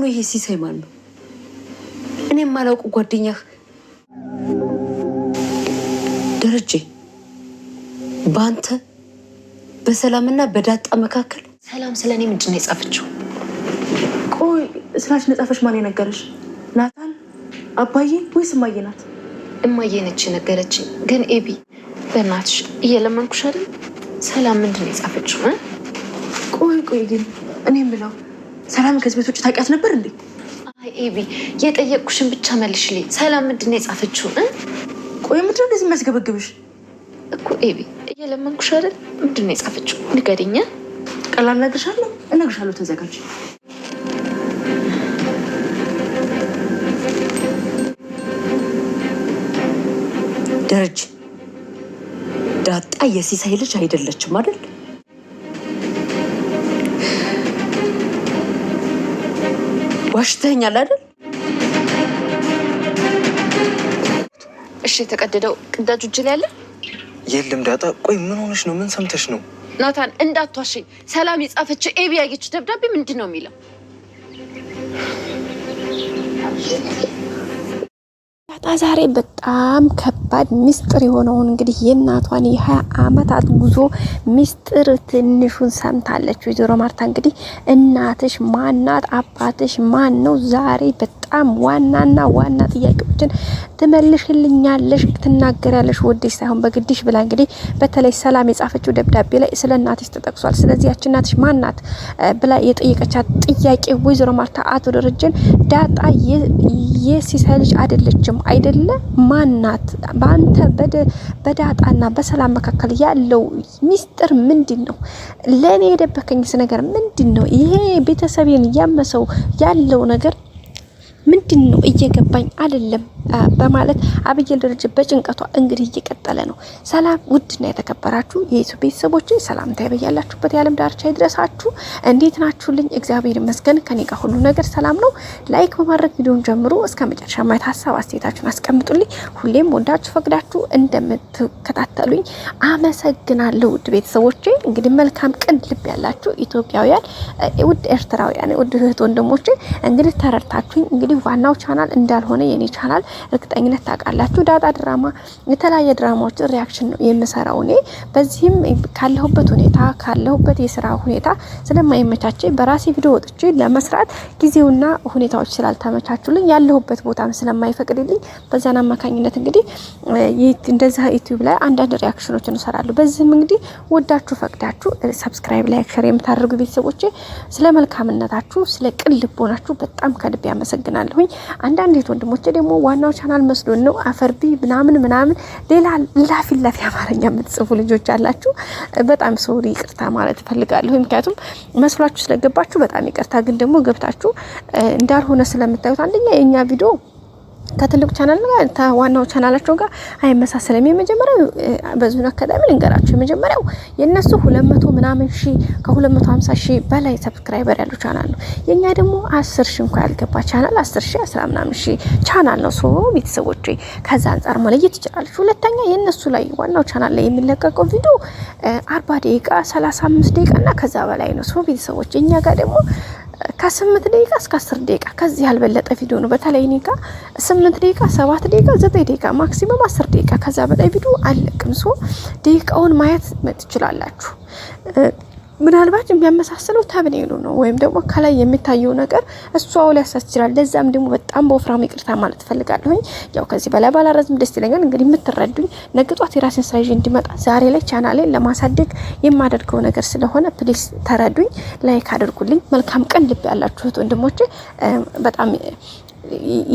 ይሄ ሲሳይ ማን ነው? እኔም ማላውቁ ጓደኛህ ደረጀ ባንተ በሰላምና በዳጣ መካከል ሰላም ስለኔ ምንድነው የጻፈችው? ቆይ ስላሽ ነጻፈሽ ማን የነገረሽ? ናታን አባዬ ወይስ እማዬ ናት? እማዬ ነች የነገረችኝ። ግን ኤቢ በእናትሽ እየለመንኩሽ አይደል? ሰላም ምንድነው የጻፈችው? ቆይ ግን እኔ የምለው ሰላም ከዚህ ቤት ውጭ ታውቂያት ነበር እንዴ? አይ ኤቢ የጠየቅኩሽን ብቻ መልሽልኝ። ሰላም ምንድነው የጻፈችው? ቆይ ምንድነው እንደዚህ የሚያስገበግብሽ? እኮ ኤቢ እየለመንኩሽ አይደል? ምንድነው የጻፈችው ንገሪኝ። ቀላል እነግርሻለሁ። ተዘጋጅ። ደረጀ ዳጣ የሲሳይ ልጅ አይደለችም አይደል? ዋሽተኛል አይደል? እሺ የተቀደደው ቅዳጁ እጅ ላይ አለ? የለም ዳጣ። ቆይ ምን ሆነሽ ነው? ምን ሰምተሽ ነው? ናታን እንዳትዋሸኝ። ሰላም የጻፈችው ኤቢ ያየችው ደብዳቤ ምንድን ነው የሚለው? ዳጣ ዛሬ በጣም ከባድ ሚስጥር የሆነውን እንግዲህ የእናቷን የ20 ዓመታት ጉዞ ሚስጥር ትንሹን ሰምታለች። ወይዘሮ ማርታ እንግዲህ እናትሽ ማናት? አባትሽ ማን ነው? ዛሬ በጣም ዋና ጥያቄዎችን ትመልሽልኛለሽ፣ ትናገሪያለሽ፣ ወደሽ ሳይሆን በግድሽ ብላ እንግዲህ በተለይ ሰላም የጻፈችው ደብዳቤ ላይ ስለ እናትሽ ተጠቅሷል። ስለዚህ ያቺ እናትሽ ማናት ብላ የጠየቀቻት ጥያቄ ወይዘሮ ማርታ አቶ ደረጀን ዳጣ የሲሳይ ልጅ አይደለችም አይደለ? ማናት? በአንተ በዳጣና በሰላም መካከል ያለው ሚስጥር ምንድን ነው? ለኔ የደበከኝስ ነገር ምንድን ነው? ይሄ ቤተሰቤን ያመሰው ያለው ነገር ምንድን ነው? እየገባኝ አይደለም በማለት አብየል ደረጀ በጭንቀቷ እንግዲህ እየቀጠለ ነው። ሰላም ውድና የተከበራችሁ የዩቲዩብ ቤተሰቦች ሰላምታ ይበያላችሁበት የዓለም ዳርቻ ይድረሳችሁ። እንዴት ናችሁልኝ? እግዚአብሔር ይመስገን ከኔ ጋር ሁሉ ነገር ሰላም ነው። ላይክ በማድረግ ቪዲዮን ጀምሮ እስከ መጨረሻ ማየት ሀሳብ አስተያየታችሁን አስቀምጡልኝ። ሁሌም ወዳችሁ ፈቅዳችሁ እንደምትከታተሉኝ አመሰግናለሁ። ውድ ቤተሰቦቼ እንግዲህ መልካም ቅን ልብ ያላችሁ ኢትዮጵያውያን፣ ውድ ኤርትራውያን፣ ውድ እህት ወንድሞቼ እንግዲህ ተረድታችሁኝ እንግዲህ ዋናው ቻናል እንዳልሆነ የኔ ቻናል እርግጠኝነት ታውቃላችሁ። ዳጣ ድራማ የተለያየ ድራማዎች ሪያክሽን ነው የምሰራው እኔ። በዚህም ካለሁበት የስራ ሁኔታ ስለማይመቻቸኝ በራሴ ቪዲዮ ወጥቼ ለመስራት ጊዜውና ሁኔታዎች ስላልተመቻቹልኝ ያለሁበት ቦታም ስለማይፈቅድልኝ በዛና አማካኝነት እንግዲህ እንደዛ ዩቲዩብ ላይ አንዳንድ ሪያክሽኖችን እሰራለሁ። በዚህም እንግዲህ ወዳችሁ ፈቅዳችሁ ሰብስክራይብ፣ ላይክ፣ ሼር የምታደርጉ ቤተሰቦቼ ስለ መልካምነታችሁ ስለ ቅን ልቦናችሁ በጣም ከልብ ያመሰግናለሁ። አንዳንድ ወንድሞቼ ደግሞ ዋናው ቻናል መስሎን ነው አፈርቢ ምናምን ሌላ ላፊ አማርኛ የምትጽፉ ልጆች አላችሁ። በጣም ሶሪ ይቅርታ ማለት ፈልጋለሁ። ምክንያቱም መስሏችሁ ስለገባችሁ በጣም ይቅርታ። ግን ደግሞ ገብታችሁ እንዳልሆነ ስለምታዩት አንደኛ የኛ ቪዲዮ ከትልቁ ቻናል ጋር ዋናው ቻናላቸው ጋር አይመሳሰልም። የመጀመሪያው በዙን አካዳሚ ልንገራችሁ፣ የመጀመሪያው የነሱ 200 ምናምን ሺህ ከ250 ሺህ በላይ ሰብስክራይበር ያለው ቻናል ነው። የኛ ደግሞ 10 ሺህ እንኳን ያልገባ ቻናል 10 ሺህ 10 ምናምን ሺህ ቻናል ነው። ሶ ቤተሰቦቼ ከዛ አንፃር መለየት ይችላል። ሁለተኛ የነሱ ላይ ዋናው ቻናል ላይ የሚለቀቀው ቪዲዮ 40 ደቂቃ 35 ደቂቃ እና ከዛ በላይ ነው። ሶ ቤተሰቦቼ እኛ ጋር ደግሞ ከ8 ደቂቃ እስከ 10 ደቂቃ ከዚህ ያልበለጠ ቪዲዮ ነው። በተለይ እኔ ጋር 8 ደቂቃ 7 ደቂቃ 9 ደቂቃ ማክሲመም 10 ደቂቃ ከዛ በላይ ቪዲዮ አለቅም። ሶ ደቂቃውን ማየት ትችላላችሁ። ምናልባት የሚያመሳስለው ተብኔሉ ነው ወይም ደግሞ ከላይ የሚታየው ነገር እሷው ሊያሳስ ይችላል። ለዛም ደግሞ በጣም በወፍራም ይቅርታ ማለት ፈልጋለሁኝ። ያው ከዚህ በላይ ባላረዝም ደስ ይለኛል። እንግዲህ የምትረዱኝ ነገ ጧት የራሴን ስራ ይዤ እንዲመጣ ዛሬ ላይ ቻናሌን ለማሳደግ የማደርገው ነገር ስለሆነ ፕሊስ ተረዱኝ፣ ላይክ አድርጉልኝ። መልካም ቀን ልብ ያላችሁት ወንድሞቼ በጣም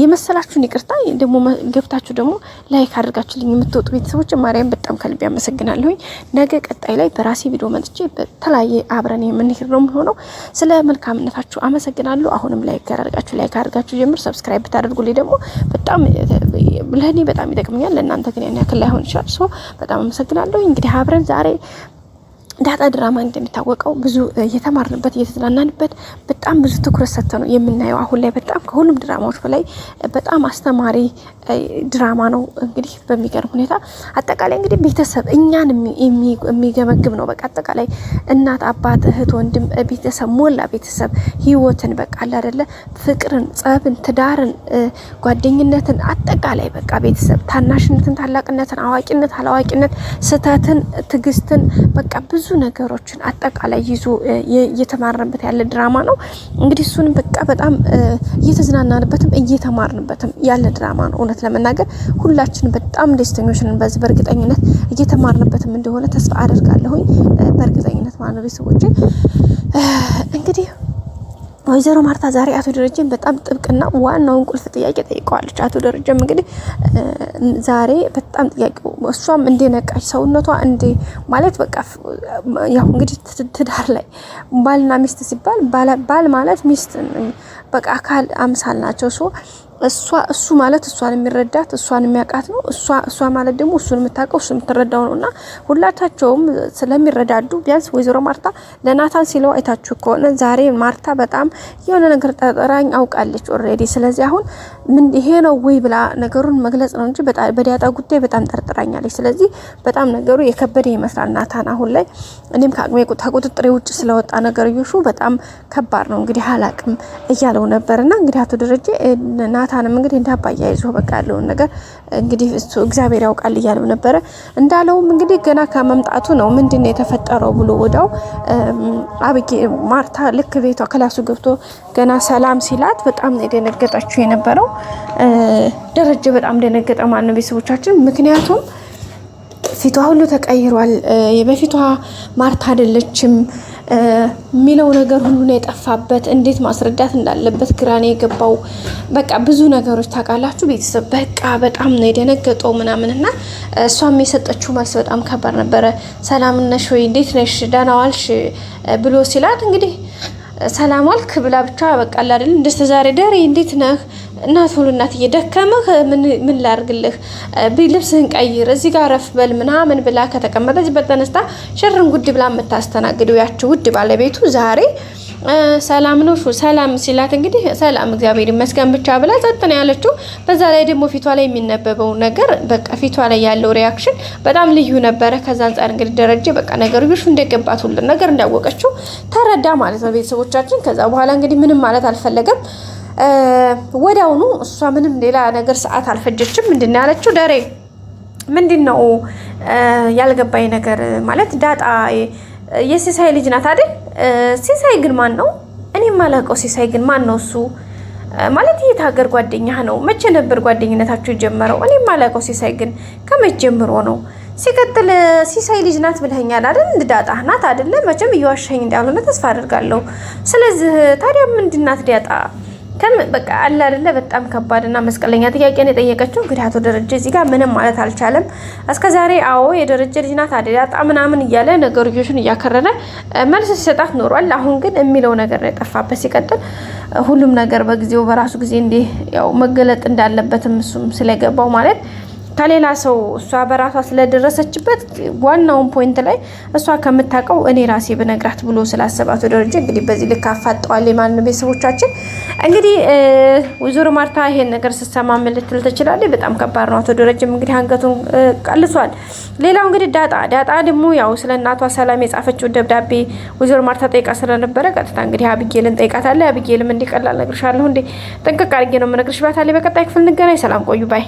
የመሰላችሁን ይቅርታ ደግሞ ገብታችሁ ደግሞ ላይክ አድርጋችሁልኝ የምትወጡ ቤተሰቦች ማርያም በጣም ከልብ ያመሰግናለሁኝ። ነገ ቀጣይ ላይ በራሴ ቪዲዮ መጥቼ በተለያየ አብረን የምንሄድ ነው የሚሆነው። ስለ መልካምነታችሁ አመሰግናለሁ። አሁንም ላይክ አድርጋችሁ ጀምር። ሰብስክራይብ ታደርጉልኝ ደግሞ በጣም ለኔ በጣም ይጠቅመኛል። ለእናንተ ግን ያን ያክል ላይሆን ይችላል። ሶ በጣም አመሰግናለሁ። እንግዲህ አብረን ዛሬ ዳጣ ድራማ እንደሚታወቀው ብዙ እየተማርንበት እየተዝናናንበት በጣም ብዙ ትኩረት ሰጥተን ነው የምናየው። አሁን ላይ በጣም ከሁሉም ድራማዎች በላይ በጣም አስተማሪ ድራማ ነው። እንግዲህ በሚገርም ሁኔታ አጠቃላይ እንግዲህ ቤተሰብ እኛን የሚገመግም ነው። በቃ አጠቃላይ እናት፣ አባት፣ እህት፣ ወንድም፣ ቤተሰብ ሞላ ቤተሰብ ህይወትን በቃ አለ አይደለ ፍቅርን፣ ጸብን፣ ትዳርን፣ ጓደኝነትን አጠቃላይ በቃ ቤተሰብ ታናሽነትን፣ ታላቅነትን፣ አዋቂነት፣ አላዋቂነት፣ ስህተትን፣ ትዕግስትን በቃ ብዙ ነገሮችን አጠቃላይ ይዞ እየተማርንበት ያለ ድራማ ነው። እንግዲህ እሱንም በቃ በጣም እየተዝናናንበትም እየተማርንበትም ያለ ድራማ ነው። እውነት ለመናገር ሁላችን በጣም ደስተኞች ነን በዚህ በእርግጠኝነት እየተማርንበትም እንደሆነ ተስፋ አደርጋለሁኝ በእርግጠኝነት ማለት ነው። ቤተሰቦቼ እንግዲህ ወይዘሮ ማርታ ዛሬ አቶ ደረጀን በጣም ጥብቅና ዋናውን ቁልፍ ጥያቄ ጠይቀዋለች። አቶ ደረጀም እንግዲህ ዛሬ በጣም ጥያቄው እሷም እንደነቃች ሰውነቷ እንደ ማለት በቃ ያው እንግዲህ ትዳር ላይ ባልና ሚስት ሲባል ባል ማለት ሚስት በቃ አካል አምሳል ናቸው። እሱ ማለት እሷን የሚረዳት እሷን የሚያውቃት ነው። እሷ ማለት ደግሞ እሱን የምታውቀው እሱ የምትረዳው ነውና ሁላታቸውም ስለሚረዳዱ ቢያንስ ወይዘሮ ማርታ ለናታን ሲለው አይታችሁ ከሆነ ዛሬ ማርታ በጣም የሆነ ነገር ጠርጥራኝ አውቃለች ኦልሬዲ። ስለዚህ አሁን ምን ይሄ ነው ወይ ብላ ነገሩን መግለጽ ነው እንጂ በዳጣ ጉዳይ በጣም ጠርጥራኛለች። ስለዚህ በጣም ነገሩ የከበደ ይመስላል ናታን አሁን ላይ። እኔም ከቁጥጥሬ ውጭ ስለወጣ ነገር ይሹ በጣም ከባድ ነው እንግዲህ አላቅም እያለው ነበርና እንግዲህ አቶ ደረጀ ናታንም እንግዲህ እንዳባያ ይዞ በቃ ያለውን ነገር እንግዲህ እሱ እግዚአብሔር ያውቃል እያለው ነበረ። እንዳለውም እንግዲህ ገና ከመምጣቱ ነው ምንድነው የተፈጠረው ብሎ ወዳው ማርታ ልክ ቤቷ ክላሱ ገብቶ ገና ሰላም ሲላት በጣም ነው የደነገጠችው የነበረው። ደረጀ በጣም ደነገጠ ማለት ነው ቤተሰቦቻችን። ምክንያቱም ፊቷ ሁሉ ተቀይሯል። የበፊቷ ማርታ አይደለችም የሚለው ነገር ሁሉ ነው የጠፋበት። እንዴት ማስረዳት እንዳለበት ግራኔ የገባው በቃ ብዙ ነገሮች ታውቃላችሁ ቤተሰብ። በቃ በጣም ነው የደነገጠው ምናምንና እሷም የሰጠችው መልስ በጣም ከባድ ነበረ። ሰላም ነሽ ወይ እንዴት ነሽ ደህና ዋልሽ ብሎ ሲላት እንግዲህ ሰላም ዋልክ ብላ ብቻ በቃ አይደል እንደስተዛሬ ደሬ እንዴት ነህ እናት ሁሉ እናትዬ ደከመህ ምን ላርግልህ ልብስህን ቀይር እዚህ ጋር ረፍ በል ምናምን ብላ ከተቀመጠች በተነስታ ሽርን ጉድ ብላ የምታስተናግደው ያቸው ውድ ባለቤቱ ዛሬ ሰላም ነው ሰላም ሲላት እንግዲህ ሰላም እግዚአብሔር ይመስገን ብቻ ብላ ጸጥ ነው ያለችው። በዛ ላይ ደግሞ ፊቷ ላይ የሚነበበው ነገር በቃ ፊቷ ላይ ያለው ሪአክሽን በጣም ልዩ ነበረ። ከዛ አንፃር እንግዲህ ደረጀ በቃ ነገሩ ይሹ እንደገባት ሁሉ ነገር እንዳወቀችው ተረዳ ማለት ነው ቤተሰቦቻችን። ከዛ በኋላ እንግዲህ ምንም ማለት አልፈለገም። ወዲያውኑ እሷ ምንም ሌላ ነገር ሰዓት አልፈጀችም። ምንድነው ያለችው ደሬ ምንድነው ያልገባኝ ነገር ማለት ዳጣ የሲሳይ ልጅ ናት አይደል? ሲሳይ ግን ማን ነው? እኔ ማላውቀው ሲሳይ ግን ማን ነው እሱ? ማለት የት ሀገር ጓደኛህ ነው? መቼ ነበር ጓደኝነታችሁ የጀመረው? እኔ ማላውቀው ሲሳይ ግን ከመቼ ጀምሮ ነው? ሲቀጥል ሲሳይ ልጅ ናት ብለኸኛል አይደል? ዳጣ ናት አይደለ? መቼም እየዋሸኝ እንዳልሆነ ተስፋ አደርጋለሁ። ስለዚህ ታዲያ ምንድናት ዳጣ? በቃ አለ አይደለ በጣም ከባድና መስቀለኛ ጥያቄ ነው የጠየቀችው። እንግዲህ አቶ ደረጀ እዚህ ጋር ምንም ማለት አልቻለም። እስከዛሬ አዎ የደረጀ ልጅ ናት አዳጣ ምናምን እያለ ነገርዮሽን እያከረረ መልስ ሲሰጣት ኖሯል። አሁን ግን የሚለው ነገር ነው የጠፋበት። ሲቀጥል ሁሉም ነገር በጊዜው በራሱ ጊዜ እንደ ያው መገለጥ እንዳለበትም እሱም ስለገባው ማለት ከሌላ ሰው እሷ በራሷ ስለደረሰችበት ዋናውን ፖይንት ላይ እሷ ከምታውቀው እኔ ራሴ በነግራት ብሎ ስላሰባት ደረጀ እንግዲህ በዚህ ልክ አፋጠዋል ማለት ነው። ቤተሰቦቻችን እንግዲህ ወይዘሮ ማርታ ይሄን ነገር ስትሰማ ምን ልትል ትችላለች? በጣም ከባድ ነው። አቶ ደረጀም እንግዲህ አንገቱን ቀልሷል። ሌላው እንግዲህ ዳጣ ደግሞ ያው ስለ እናቷ ሰላም የጻፈችው ደብዳቤ ወይዘሮ ማርታ ጠይቃ ስለነበረ ቀጥታ እንግዲህ አብጌልን ጠይቃታለች። አብጌልም እንዲቀላል ነግርሻለሁ እንዴ ጥንቅቅ አድርጌ ነው የምነግርሽ ባታለች። በቀጣይ ክፍል እንገናኝ። ሰላም ቆዩ ባይ